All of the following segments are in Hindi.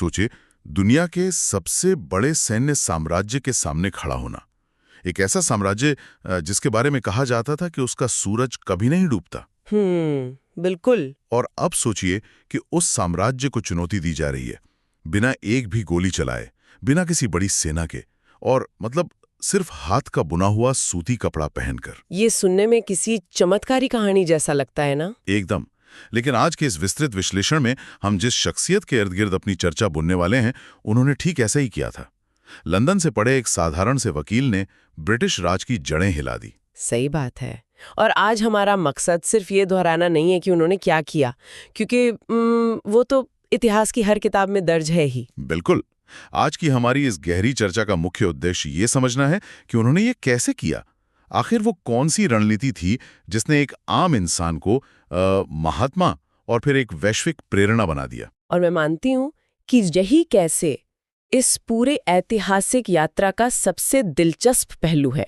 सोचे, दुनिया के सबसे बड़े सैन्य साम्राज्य के सामने खड़ा होना। एक ऐसा साम्राज्य जिसके बारे में कहा जाता था कि उसका सूरज कभी नहीं डूबता। बिल्कुल। और अब सोचिए कि उस साम्राज्य को चुनौती दी जा रही है, बिना एक भी गोली चलाए, बिना किसी बड़ी सेना के, और मतलब सिर्फ हाथ का बुना हुआ सूती कपड़ा पहनकर। ये सुनने में किसी चमत्कारी कहानी जैसा लगता है ना? एकदम। लेकिन आज के इस विस्तृत विश्लेषण में हम जिस शख्सियत के इर्द गिर्द अपनी चर्चा बुनने वाले हैं, उन्होंने ठीक ऐसा ही किया था। लंदन से पढ़े एक साधारण से वकील ने ब्रिटिश राज की जड़ें हिला दी। सही बात है। और आज हमारा मकसद सिर्फ ये दोहराना नहीं है कि उन्होंने क्या किया, क्योंकि वो तो इतिहास की हर किताब में दर्ज है ही। बिल्कुल। आज की हमारी इस गहरी चर्चा का मुख्य उद्देश्य ये समझना है कि उन्होंने ये कैसे किया। आखिर वो कौन सी रणनीति थी जिसने एक आम इंसान को महात्मा और फिर एक वैश्विक प्रेरणा बना दिया। और मैं मानती हूँ कि यही कैसे इस पूरे ऐतिहासिक यात्रा का सबसे दिलचस्प पहलू है।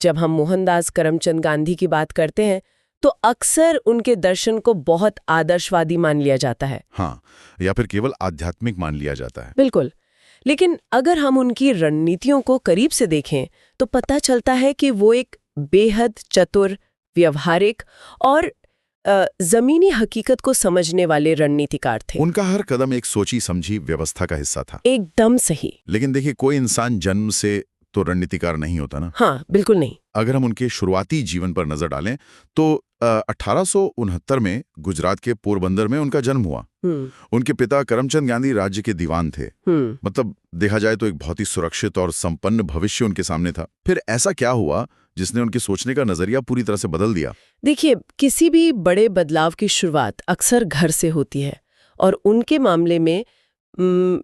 जब हम मोहनदास करमचंद गांधी की बात करते हैं तो अक्सर उनके दर्शन को बहुत आदर्शवादी मान लिया जाता है। हाँ, या फिर केवल आध्यात्मिक मान लिया जाता है। बिल्कुल। लेकिन अगर हम उनकी रणनीतियों को करीब से देखें तो पता चलता है कि वो एक बेहद चतुर, व्यवहारिक और जमीनी हकीकत को समझने वाले रणनीतिकार थे। उनका हर कदम एक सोची समझी व्यवस्था का हिस्सा था। एकदम सही। लेकिइन देखिए, कोई इंसान जन्म से तो रणनीतिकार नहीं होता ना। हाँ, बिल्कुल नहीं। अगर हम उनके शुरुआती जीवन पर नजर डालें तो 1869 में गुजरात के पोरबंदर में उनका जन्म हुआ। उनके पिता करमचंद गांधी राज्य के दीवान थे। मतलब देखा जाए तो एक बहुत ही सुरक्षित और संपन्न भविष्य उनके सामने था। फिर ऐसा क्या हुआ जिसने उनके सोचने का नजरिया पूरी तरह से बदल दिया? देखिए, किसी भी बड़े बदलाव की शुरुआत अक्सर घर से होती है, और उनके मामले में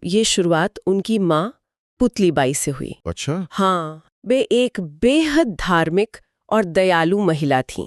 ये शुरुआत उनकी माँ पुतलीबाई से हुई। अच्छा। हाँ, वे एक बेहद धार्मिक और दयालु महिला थीं।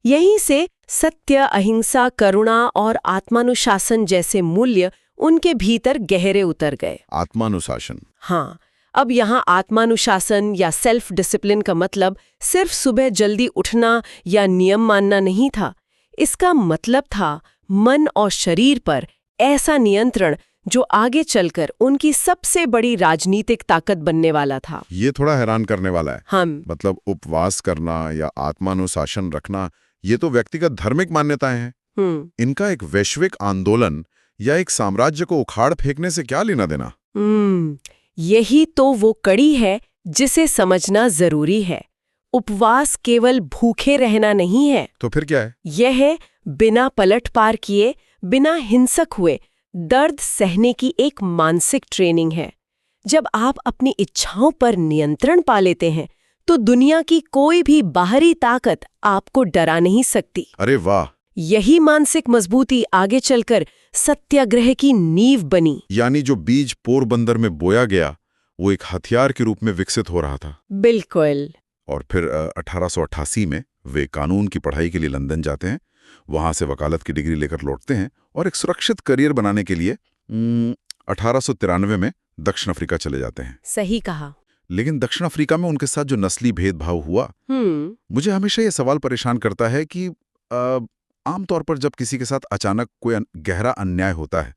यहीं से सत्य, अहिंसा, करुणा और आत्मानुशासन जैसे मूल्य उनके भीतर गहरे उतर गए। आत्मानुशासन? हाँ। अब यहाँ आत्मानुशासन या सेल्फ डिसिप्लिन का मतलब सिर्फ सुबह जल्दी उठना या नियम मानना नहीं था। इसका मतलब था मन और शरीर पर ऐसा नियंत्रण जो आगे चलकर उनकी सबसे बड़ी राजनीतिक ताकत बनने वाला था। ये थोड़ा हैरान करने वाला है। हम मतलब उपवास करना या आत्मानुशासन रखना, ये तो व्यक्तिगत धार्मिक मान्यताएं हैं। इनका एक वैश्विक आंदोलन या एक साम्राज्य को उखाड़ फेंकने से क्या लेना देना? यही तो वो कड़ी है जिसे समझना जरूरी है। उपवास केवल भूखे रहना नहीं है। तो फिर क्या है? यह है बिना पलट पार किए, बिना हिंसक हुए दर्द सहने की एक मानसिक ट्रेनिंग है। जब आप अपनी इच्छाओं पर नियंत्रण पा लेते हैं तो दुनिया की कोई भी बाहरी ताकत आपको डरा नहीं सकती। अरे वाह! यही मानसिक मजबूती आगे चलकर सत्याग्रह की नींव बनी। यानी जो बीज पोरबंदर में बोया गया वो एक हथियार के रूप में विकसित हो रहा था। बिल्कुल। और फिर 1888 में वे कानून की पढ़ाई के लिए लंदन जाते हैं। वहां से वकालत की डिग्री लेकर लौटते हैं और एक सुरक्षित करियर बनाने के लिए 1893 में दक्षिण अफ्रीका चले जाते हैं। सही कहा। लेकिन दक्षिण अफ्रीका में उनके साथ जो नस्ली भेदभाव हुआ, मुझे हमेशा ये सवाल परेशान करता है कि आमतौर पर जब किसी के साथ अचानक कोई गहरा अन्याय होता है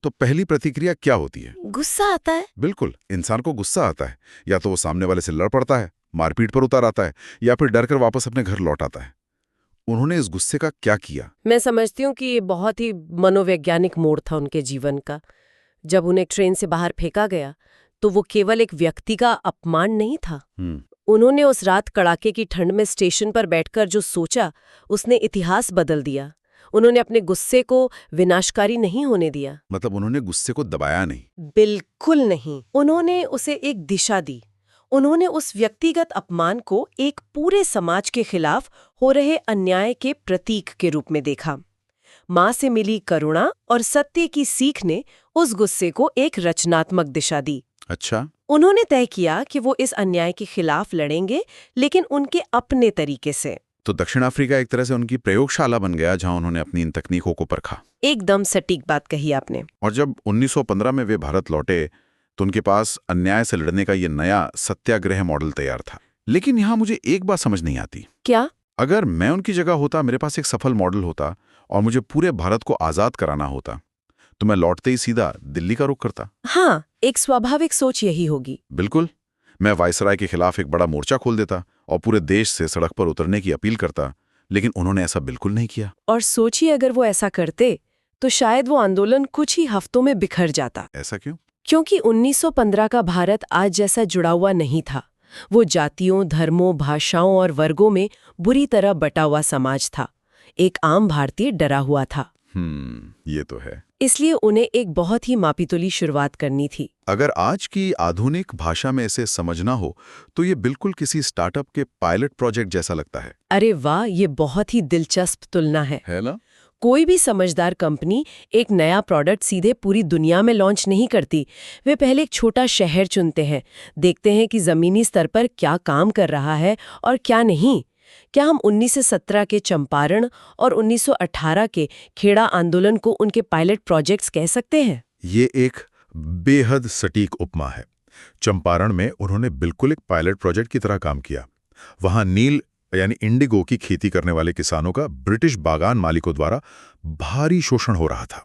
तो पहली प्रतिक्रिया क्या होती है? गुस्सा आता है। बिल्कुल, इंसान को गुस्सा आता है। या तो वो सामने वाले से लड़ पड़ता है, मारपीट पर उतर आता है, या फिर डरकर वापस अपने घर लौट आता है। उन्होंने इस गुस्से का क्या किया? मैं समझती हूँ कि ये बहुत ही मनोवैज्ञानिक मोड़ था उनके जीवन का। जब उन्हें ट्रेन से बाहर फेंका गया तो वो केवल एक व्यक्ति का अपमान नहीं था। उन्होंने उस रात कड़ाके की ठंड में स्टेशन पर बैठकर जो सोचा, उसने इतिहास बदल दिया। उन्होंने अपने गुस्से को विनाशकारी नहीं होने दिया। मतलब उन्होंने गुस्से को दबाया नहीं? बिल्कुल नहीं। उन्होंने उसे एक दिशा दी। उन्होंने उस व्यक्तिगत अपमान को एक पूरे समाज के खिलाफ हो रहे अन्याय के प्रतीक के रूप में देखा। माँ से मिली करुणा और सत्य की सीख ने उस गुस्से को एक रचनात्मक दिशा दी। अच्छा। उन्होंने तय किया कि वो इस अन्याय के खिलाफ लड़ेंगे, लेकिन उनके अपने तरीके से। तो दक्षिण अफ्रीका एक तरह से उनकी प्रयोगशाला बन गया जहां उन्होंने अपनी इन तकनीकों को परखा। एकदम सटीक बात कही आपने। और जब 1915 में वे भारत लौटे तो उनके पास अन्याय से लड़ने का ये नया सत्याग्रह मॉडल तैयार था। लेकिन यहाँ मुझे एक बात समझ नहीं आती। क्या? अगर मैं उनकी जगह होता, मेरे पास एक सफल मॉडल होता और मुझे पूरे भारत को आजाद कराना होता, तो मैं लौटते ही सीधा दिल्ली का रुख करता। हाँ, एक स्वाभाविक सोच यही होगी। बिल्कुल। मैं वायसराय के खिलाफ एक बड़ा मोर्चा खोल देता और पूरे देश से सड़क पर उतरने की अपील करता, लेकिन उन्होंने ऐसा बिल्कुल नहीं किया। और सोचिए, अगर वो ऐसा करते तो शायद वो आंदोलन कुछ ही हफ्तों में बिखर जाता। ऐसा क्यों? क्योंकि 1915 का भारत आज जैसा जुड़ा हुआ नहीं था। वो जातियों, धर्मों, भाषाओं और वर्गों में बुरी तरह बटा हुआ समाज था। एक आम भारतीय डरा हुआ था। ये तो है। इसलिए उन्हें एक बहुत ही मापीतुली शुरुआत करनी थी। अगर आज की आधुनिक भाषा में इसे समझना हो तो ये बिल्कुल किसी स्टार्टअप के पायलट प्रोजेक्ट जैसा लगता है। अरे वाह, ये बहुत ही दिलचस्प तुलना है ना? कोई भी समझदार कंपनी एक नया प्रोडक्ट सीधे पूरी दुनिया में लॉन्च नहीं करती। वे पहले एक छोटा शहर चुनते हैं, देखते हैं कि जमीनी स्तर पर क्या काम कर रहा है और क्या नहीं। क्या हम 1917 के चंपारण और 1918 के खेड़ा आंदोलन को उनके पायलट प्रोजेक्ट्स कह सकते हैं? ये एक बेहद सटीक उपमा है। चंपारण में उन्होंने बिल्कुल एक पायलट प्रोजेक्ट की तरह काम किया। वहां नील यानी इंडिगो की खेती करने वाले किसानों का ब्रिटिश बागान मालिकों द्वारा भारी शोषण हो रहा था।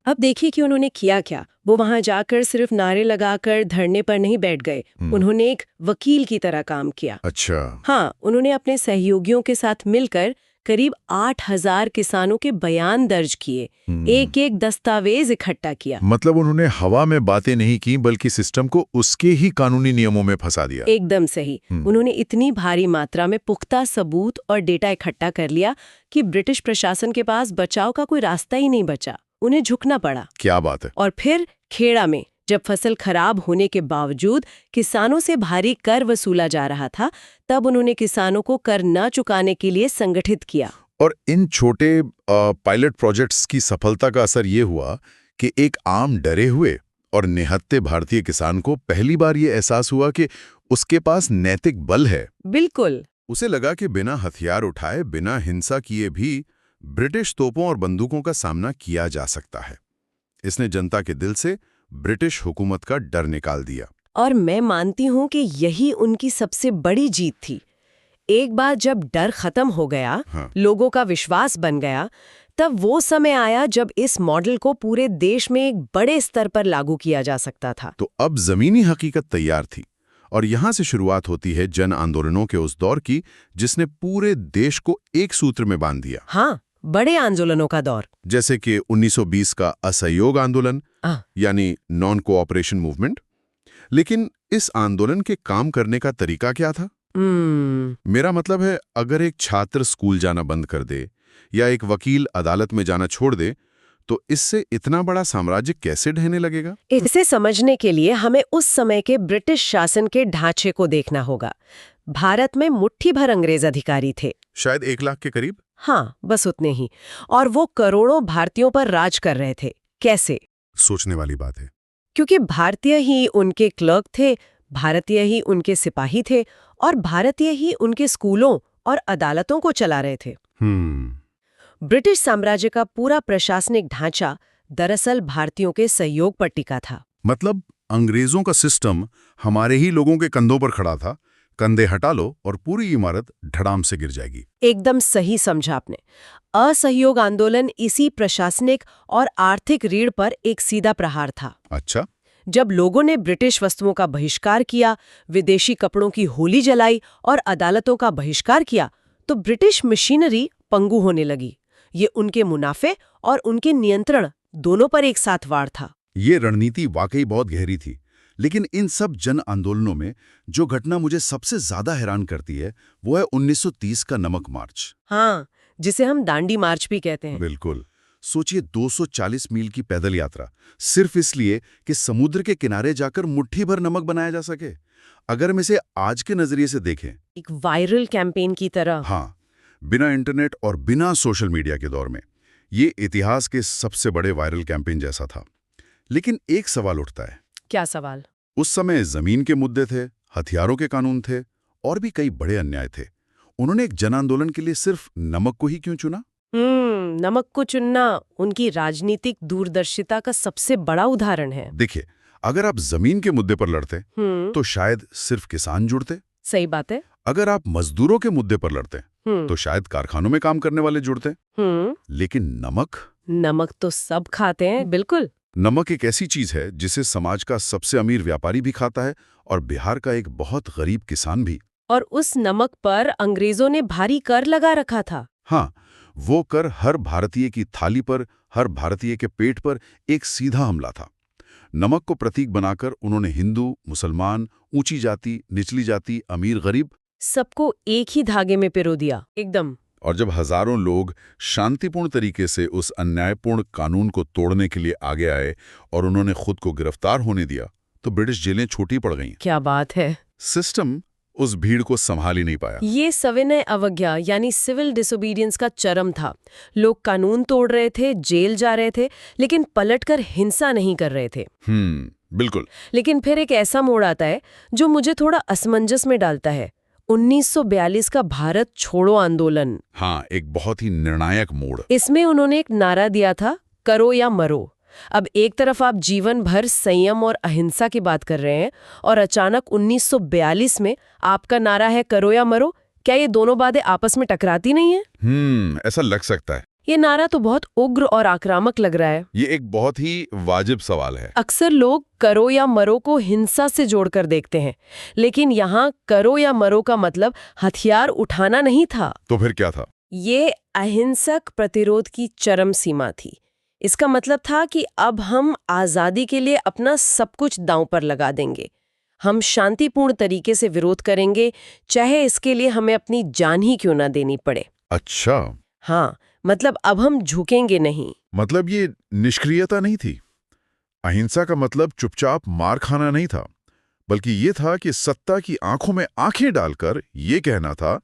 अब देखिए कि उन्होंने किया क्या। वो वहां जाकर सिर्फ नारे लगाकर धरने पर नहीं बैठ गए। उन्होंने एक वकील की तरह काम किया। अच्छा। हाँ, उन्होंने अपने सहयोगियों के साथ मिलकर करीब 8,000 किसानों के बयान दर्ज किए, एक एक दस्तावेज इकट्ठा किया। मतलब उन्होंने हवा में बातें नहीं की बल्कि सिस्टम को उसके ही कानूनी नियमों में फंसा दिया। एकदम सही। उन्होंने इतनी भारी मात्रा में पुख्ता सबूत और डेटा इकट्ठा कर लिया कि ब्रिटिश प्रशासन के पास बचाव का कोई रास्ता ही नहीं बचा। उन्हें झुकना पड़ा। क्या बात है। और फिर खेड़ा में जब फसल खराब होने के बावजूद किसानों से भारी कर वसूला जा रहा था, तब उन्होंने किसानों को कर न चुकाने के लिए संगठित किया। और इन छोटे पायलट प्रोजेक्ट्स की सफलता का असर ये हुआ कि एक आम डरे हुए और निहत्थे भारतीय किसान को पहली बार ये एहसास हुआ कि उसके पास नैतिक बल है। बिल्कुल। उसे लगा कि बिना हथियार उठाए, बिना हिंसा किए भी ब्रिटिश तोपों और बंदूकों का सामना किया जा सकता है। इसने जनता के दिल से ब्रिटिश हुकूमत का डर निकाल दिया। और मैं मानती हूँ कि यही उनकी सबसे बड़ी जीत थी। एक बार जब डर खत्म हो गया, लोगों का विश्वास बन गया, तब वो समय आया जब इस मॉडल को पूरे देश में एक बड़े स्तर पर लागू किया जा सकता था। तो अब जमीनी हकीकत तैयार थी और यहां से शुरुआत होती है जन आंदोलनों के उस दौर की जिसने पूरे देश को एक सूत्र में बांध दिया। हाँ, बड़े आंदोलनों का दौर। जैसे कि 1920 का असहयोग आंदोलन, यानी नॉन कोऑपरेशन मूवमेंट। लेकिन इस आंदोलन के काम करने का तरीका क्या था? मेरा मतलब है, अगर एक छात्र स्कूल जाना बंद कर दे या एक वकील अदालत में जाना छोड़ दे, तो इससे इतना बड़ा साम्राज्य कैसे ढहने लगेगा? इसे समझने के लिए हमें उस समय के ब्रिटिश शासन के ढांचे को देखना होगा। भारत में मुट्ठी भर अंग्रेज अधिकारी थे, शायद 1 लाख के करीब। हाँ, बस उतने ही। और वो करोड़ों भारतीयों पर राज कर रहे थे। कैसे? सोचने वाली बात है। क्योंकि भारतीय ही उनके क्लर्क थे, भारतीय ही उनके सिपाही थे और भारतीय ही उनके स्कूलों और अदालतों को चला रहे थे। ब्रिटिश साम्राज्य का पूरा प्रशासनिक ढांचा दरअसल भारतीयों के सहयोग पर टिका था। मतलब अंग्रेजों का सिस्टम हमारे ही लोगों के कंधों पर खड़ा था। कंधे हटा लो और पूरी इमारत धड़ाम से गिर जाएगी। एकदम सही समझा आपने। असहयोग आंदोलन इसी प्रशासनिक और आर्थिक रीढ़ पर एक सीधा प्रहार था। अच्छा। जब लोगों ने ब्रिटिश वस्तुओं का बहिष्कार किया, विदेशी कपड़ों की होली जलाई और अदालतों का बहिष्कार किया, तो ब्रिटिश मशीनरी पंगु होने लगी। ये उनके मुनाफे और उनके नियंत्रण दोनों पर एक साथ वार था। ये रणनीति वाकई बहुत गहरी थी। लेकिन इन सब जन आंदोलनों में जो घटना मुझे सबसे ज्यादा हैरान करती है, वो है 1930 का नमक मार्च। हाँ, जिसे हम दांडी मार्च भी कहते हैं। बिल्कुल। सोचिए, 240 मील की पैदल यात्रा, सिर्फ इसलिए कि समुद्र के किनारे जाकर मुट्ठी भर नमक बनाया जा सके। अगर हम इसे आज के नजरिए से देखें, एक वायरल कैंपेन की तरह। हाँ, बिना इंटरनेट और बिना सोशल मीडिया के दौर में ये इतिहास के सबसे बड़े वायरल कैंपेन जैसा था। लेकिन एक सवाल उठता है। क्या सवाल? उस समय जमीन के मुद्दे थे, हथियारों के कानून थे और भी कई बड़े अन्याय थे। उन्होंने एक जन आंदोलन के लिए सिर्फ नमक को ही क्यों चुना? नमक को चुनना उनकी राजनीतिक दूरदर्शिता का सबसे बड़ा उदाहरण है। देखिए, अगर आप जमीन के मुद्दे पर लड़ते तो शायद सिर्फ किसान जुड़ते। सही बात है। अगर आप मजदूरों के मुद्दे पर लड़ते तो शायद कारखानों में काम करने वाले जुड़ते। लेकिन नमक, नमक तो सब खाते हैं, बिल्कुल। नमक एक ऐसी चीज है जिसे समाज का सबसे अमीर व्यापारी भी खाता है और बिहार का एक बहुत गरीब किसान भी। और उस नमक पर अंग्रेजों ने भारी कर लगा रखा था। हाँ, वो कर हर भारतीय की थाली पर, हर भारतीय के पेट पर एक सीधा हमला था। नमक को प्रतीक बनाकर उन्होंने हिंदू, मुसलमान, ऊंची जाति, निचली जाति, अमीर गरीब सबको एक ही धागे में पिरो दिया, एकदम। और जब हजारों लोग शांतिपूर्ण तरीके से उस अन्यायपूर्ण कानून को तोड़ने के लिए आगे आए और उन्होंने खुद को गिरफ्तार होने दिया, तो ब्रिटिश जेलें छोटी पड़ गईं। क्या बात है। सिस्टम उस भीड़ को संभाल ही नहीं पाया। ये सविनय अवज्ञा यानी सिविल डिसोबीडियंस का चरम था। लोग कानून तोड़ रहे थे, जेल जा रहे थे, लेकिन पलटकर हिंसा नहीं कर रहे थे। बिल्कुल। लेकिन फिर एक ऐसा मोड़ आता है जो मुझे थोड़ा असमंजस में डालता है। 1942 का भारत छोड़ो आंदोलन। हाँ, एक बहुत ही निर्णायक मोड़। इसमें उन्होंने एक नारा दिया था, करो या मरो। अब एक तरफ आप जीवन भर संयम और अहिंसा की बात कर रहे हैं और अचानक 1942 में आपका नारा है करो या मरो। क्या ये दोनों बातें आपस में टकराती नहीं है? ऐसा लग सकता है। ये नारा तो बहुत उग्र और आक्रामक लग रहा है। ये एक बहुत ही वाजिब सवाल है। अक्सर लोग करो या मरो को हिंसा से जोड़कर देखते हैं, लेकिन यहाँ करो या मरो का मतलब हथियार उठाना नहीं था। तो फिर क्या था? ये अहिंसक प्रतिरोध की चरम सीमा थी। इसका मतलब था कि अब हम आज़ादी के लिए अपना सब कुछ दांव पर लगा देंगे। हम शांतिपूर्ण तरीके से विरोध करेंगे, चाहे इसके लिए हमें अपनी जान ही क्यों ना देनी पड़े। अच्छा। हाँ, मतलब अब हम झुकेंगे नहीं। मतलब ये निष्क्रियता नहीं थी। अहिंसा का मतलब चुपचाप मार खाना नहीं था, बल्कि ये था कि सत्ता की आंखों में आंखें डालकर ये कहना था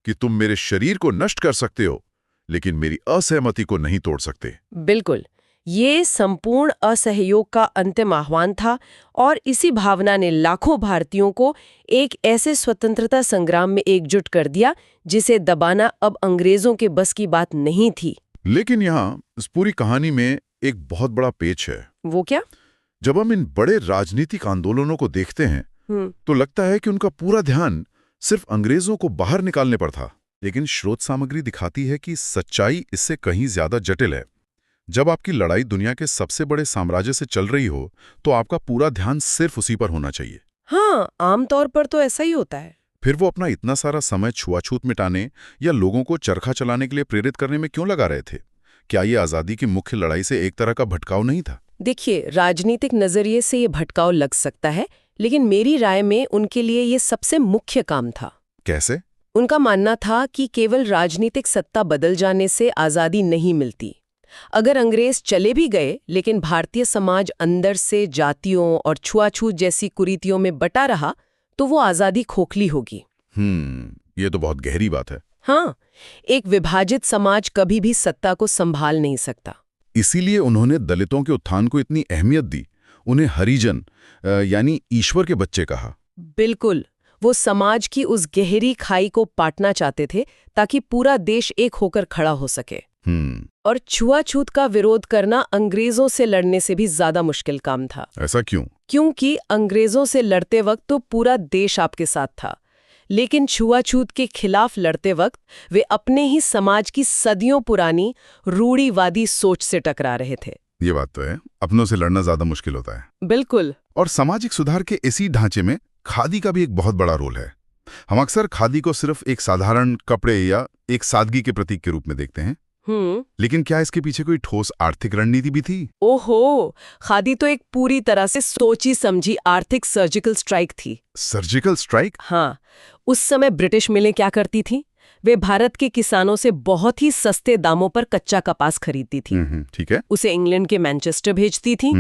कि तुम मेरे शरीर को नष्ट कर सकते हो, लेकिन मेरी असहमति को नहीं तोड़ सकते। बिल्कुल, ये संपूर्ण असहयोग का अंतिम आह्वान था और इसी भावना ने लाखों भारतीयों को एक ऐसे स्वतंत्रता संग्राम में एकजुट कर दिया जिसे दबाना अब अंग्रेजों के बस की बात नहीं थी। लेकिन यहाँ इस पूरी कहानी में एक बहुत बड़ा पेच है। वो क्या? जब हम इन बड़े राजनीतिक आंदोलनों को देखते हैं तो लगता है कि उनका पूरा ध्यान सिर्फ अंग्रेजों को बाहर निकालने पर था, लेकिन स्रोत सामग्री दिखाती है कि सच्चाई इससे कहीं ज्यादा जटिल है। जब आपकी लड़ाई दुनिया के सबसे बड़े साम्राज्य से चल रही हो तो आपका पूरा ध्यान सिर्फ उसी पर होना चाहिए। हाँ, आमतौर पर तो ऐसा ही होता है। फिर वो अपना इतना सारा समय छुआछूत मिटाने या लोगों को चरखा चलाने के लिए प्रेरित करने में क्यों लगा रहे थे? क्या ये आज़ादी की मुख्य लड़ाई से एक तरह का भटकाव नहीं था? देखिए, राजनीतिक नजरिए से ये भटकाव लग सकता है, लेकिन मेरी राय में उनके लिए ये सबसे मुख्य काम था। कैसे? उनका मानना था कि केवल राजनीतिक सत्ता बदल जाने से आज़ादी नहीं मिलती। अगर अंग्रेज चले भी गए, लेकिन भारतीय समाज अंदर से जातियों और छुआछूत जैसी कुरीतियों में बटा रहा, तो वो आज़ादी खोखली होगी। ये तो बहुत गहरी बात है। हाँ, एक विभाजित समाज कभी भी सत्ता को संभाल नहीं सकता। इसीलिए उन्होंने दलितों के उत्थान को इतनी अहमियत दी, उन्हें हरिजन यानी ईश्वर के बच्चे कहा। बिल्कुल, वो समाज की उस गहरी खाई को पाटना चाहते थे ताकि पूरा देश एक होकर खड़ा हो सके। और छुआछूत का विरोध करना अंग्रेजों से लड़ने से भी ज्यादा मुश्किल काम था। ऐसा क्यों? क्योंकि अंग्रेजों से लड़ते वक्त तो पूरा देश आपके साथ था, लेकिन छुआछूत के खिलाफ लड़ते वक्त वे अपने ही समाज की सदियों पुरानी रूढ़िवादी सोच से टकरा रहे थे। ये बात तो है, अपनों से लड़ना ज्यादा मुश्किल होता है। बिल्कुल। और सामाजिक सुधार के इसी ढांचे में खादी का भी एक बहुत बड़ा रोल है। हम अक्सर खादी को सिर्फ एक साधारण कपड़े या एक सादगी के प्रतीक के रूप में देखते हैं, लेकिन क्या इसके पीछे कोई ठोस आर्थिक रणनीति भी थी? ओहो, खादी तो एक पूरी तरह से सोची समझी आर्थिक सर्जिकल स्ट्राइक थी। Surgical strike? हाँ, उस समय ब्रिटिश मिलें क्या करती थी? वे भारत के किसानों से बहुत ही सस्ते दामों पर कच्चा कपास खरीदती थी। ठीक है। उसे इंग्लैंड के मैनचेस्टर भेजती थी।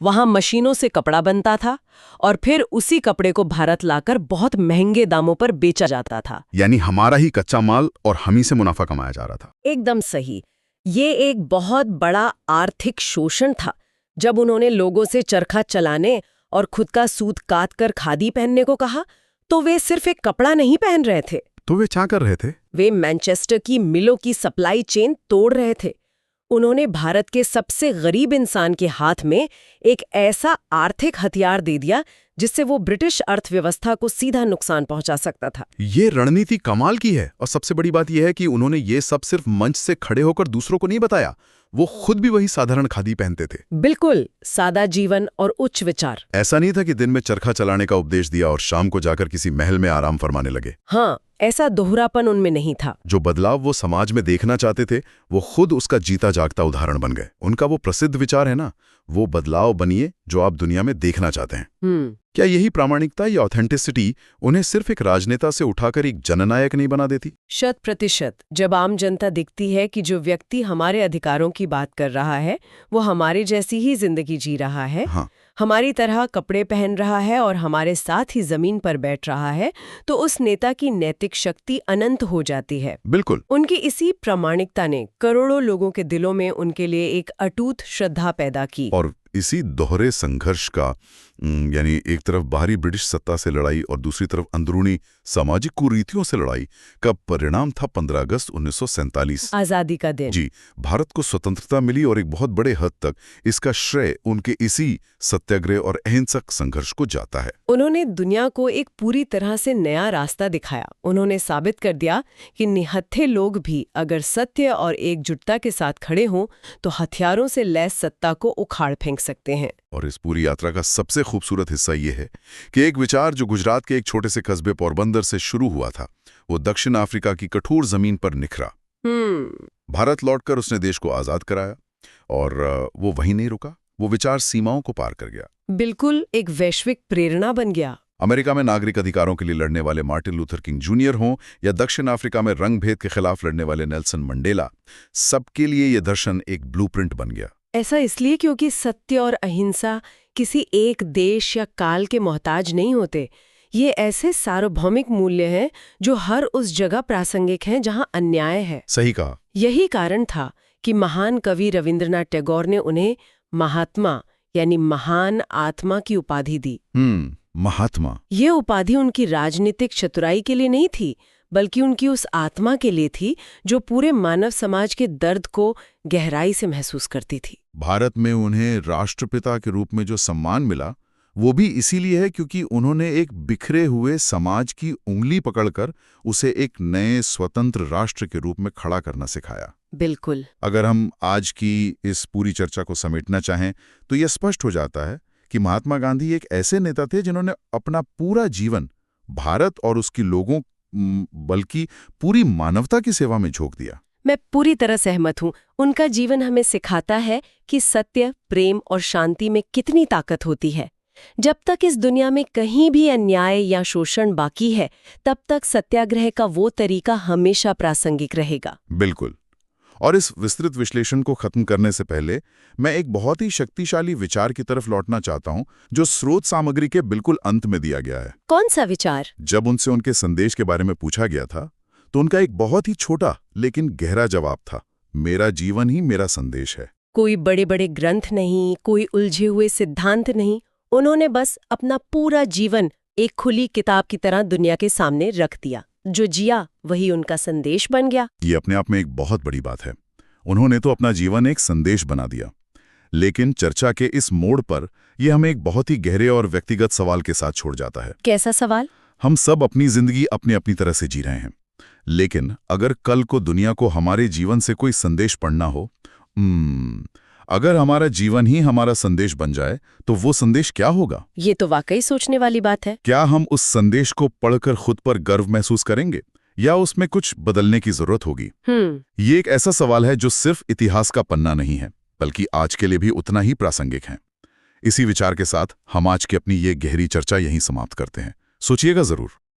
वहां मशीनों से कपड़ा बनता था और फिर उसी कपड़े को भारत लाकर बहुत महंगे दामों पर बेचा जाता था। यानी हमारा ही कच्चा माल और हम ही से मुनाफा कमाया जा रहा था। एकदम सही। ये एक बहुत बड़ा आर्थिक शोषण था। जब उन्होंने लोगों से चरखा चलाने और खुद का सूत काट कर खादी पहनने को कहा, तो वे सिर्फ एक कपड़ा नहीं पहन रहे थे। तो वे क्या कर रहे थे? वे मैनचेस्टर की मिलों की सप्लाई चेन तोड़ रहे थे। उन्होंने भारत के सबसे गरीब इंसान के हाथ में एक ऐसा आर्थिक हथियार दे दिया जिससे वो ब्रिटिश अर्थव्यवस्था को सीधा नुकसान पहुंचा सकता था। ये रणनीति कमाल की है और सबसे बड़ी बात यह है कि उन्होंने ये सब सिर्फ मंच से खड़े होकर दूसरों को नहीं बताया, वो खुद भी वही साधारण खादी पहनते थे। बिल्कुल, सादा जीवन और उच्च विचार। ऐसा नहीं था कि दिन में चरखा चलाने का उपदेश दिया और शाम को जाकर किसी महल में आराम फरमाने लगे। हाँ, ऐसा दोहरापन उनमें नहीं था। जो बदलाव वो समाज में देखना चाहते थे, वो खुद उसका जीता जागता उदाहरण बन गए। उनका वो प्रसिद्ध विचार है ना, वो बदलाव बनिए जो आप दुनिया में देखना चाहते हैं। क्या यही प्रामाणिकता या ऑथेंटिसिटी उन्हें सिर्फ एक राजनेता से उठाकर एक जननायक नहीं बना देती? 100%। जब आम जनता दिखती है कि जो व्यक्ति हमारे अधिकारों की बात कर रहा है वो हमारे जैसी ही जिंदगी जी रहा है, हाँ। हमारी तरह कपड़े पहन रहा है और हमारे साथ ही जमीन पर बैठ रहा है, तो उस नेता की नैतिक शक्ति अनंत हो जाती है। बिल्कुल। उनकी इसी प्रामाणिकता ने करोड़ों लोगों के दिलों में उनके लिए एक अटूट श्रद्धा पैदा की। और इसी दोहरे संघर्ष का यानी एक तरफ बाहरी ब्रिटिश सत्ता से लड़ाई और दूसरी तरफ अंदरूनी सामाजिक कुरीतियों से लड़ाई का परिणाम था 15 अगस्त 1947, आजादी का दिन। जी, भारत को स्वतंत्रता मिली और एक बहुत बड़े हद तक इसका श्रेय उनके इसी सत्याग्रह और अहिंसक संघर्ष को जाता है। उन्होंने दुनिया को एक पूरी तरह से नया रास्ता दिखाया। उन्होंने साबित कर दिया कि निहत्थे लोग भी अगर सत्य और एकजुटता के साथ खड़े हों तो हथियारों से लैस सत्ता को उखाड़ फेंक सकते हैं। और इस पूरी यात्रा का सबसे खूबसूरत हिस्सा ये है कि एक विचार जो गुजरात के एक छोटे से कस्बे पोरबंदर से शुरू हुआ था, वो दक्षिण अफ्रीका की कठोर जमीन पर निखरा। भारत लौटकर उसने देश को आजाद कराया और वो वहीं नहीं रुका। वो विचार सीमाओं को पार कर गया। बिल्कुल, एक वैश्विक प्रेरणा बन गया। अमेरिका में नागरिक अधिकारों के लिए लड़ने वाले मार्टिन लूथर किंग जूनियर हों या दक्षिण अफ्रीका में रंग भेद के खिलाफ लड़ने वाले नेल्सन मंडेला, सबके लिए ये दर्शन एक ब्लूप्रिंट बन गया। ऐसा इसलिए क्योंकि सत्य और अहिंसा किसी एक देश या काल के मोहताज नहीं होते। ये ऐसे सार्वभौमिक मूल्य हैं जो हर उस जगह प्रासंगिक हैं जहां अन्याय है। सही कहा। यही कारण था कि महान कवि रविंद्रनाथ टैगोर ने उन्हें महात्मा यानी महान आत्मा की उपाधि दी। महात्मा। ये उपाधि उनकी राजनीतिक चतुराई के लिए नहीं थी, बल्कि उनकी उस आत्मा के लिए थी जो पूरे मानव समाज के दर्द को गहराई से महसूस करती थी। भारत में उन्हें राष्ट्रपिता के रूप में जो सम्मान मिला, वो भी इसीलिए है क्योंकि उन्होंने एक बिखरे हुए समाज की उंगली पकड़कर उसे एक नए स्वतंत्र राष्ट्र के रूप में खड़ा करना सिखाया। बिल्कुल। अगर हम आज की इस पूरी चर्चा को समेटना चाहें तो यह स्पष्ट हो जाता है कि महात्मा गांधी एक ऐसे नेता थे जिन्होंने अपना पूरा जीवन भारत और उसके लोगों बल्कि पूरी मानवता की सेवा में झोंक दिया। मैं पूरी तरह सहमत हूँ। उनका जीवन हमें सिखाता है कि सत्य, प्रेम और शांति में कितनी ताकत होती है। जब तक इस दुनिया में कहीं भी अन्याय या शोषण बाकी है, तब तक सत्याग्रह का वो तरीका हमेशा प्रासंगिक रहेगा। बिल्कुल। और इस विस्तृत विश्लेषण को खत्म करने से पहले मैं एक बहुत ही शक्तिशाली विचार की तरफ लौटना चाहता हूं, जो स्रोत सामग्री के बिल्कुल अंत में दिया गया है। कौन सा विचार? जब उनसे उनके संदेश के बारे में पूछा गया था तो उनका एक बहुत ही छोटा लेकिन गहरा जवाब था, मेरा जीवन ही मेरा संदेश है। कोई बड़े बड़े ग्रंथ नहीं, कोई उलझे हुए सिद्धांत नहीं। उन्होंने बस अपना पूरा जीवन एक खुली किताब की तरह दुनिया के सामने रख दिया। जो जिया वही उनका संदेश बन गया। ये अपने आप में एक बहुत बड़ी बात है। उन्होंने तो अपना जीवन एक संदेश बना दिया। लेकिन चर्चा के इस मोड़ पर यह हमें एक बहुत ही गहरे और व्यक्तिगत सवाल के साथ छोड़ जाता है। कैसा सवाल? हम सब अपनी जिंदगी अपनी अपनी तरह से जी रहे हैं, लेकिन अगर कल को दुनिया को हमारे जीवन से कोई संदेश पढ़ना हो, अगर हमारा जीवन ही हमारा संदेश बन जाए तो वो संदेश क्या होगा? ये तो वाकई सोचने वाली बात है। क्या हम उस संदेश को पढ़कर खुद पर गर्व महसूस करेंगे या उसमें कुछ बदलने की जरूरत होगी? ये एक ऐसा सवाल है जो सिर्फ इतिहास का पन्ना नहीं है, बल्कि आज के लिए भी उतना ही प्रासंगिक है। इसी विचार के साथ हम आज की अपनी ये गहरी चर्चा यहीं समाप्त करते हैं। सोचिएगा जरूर।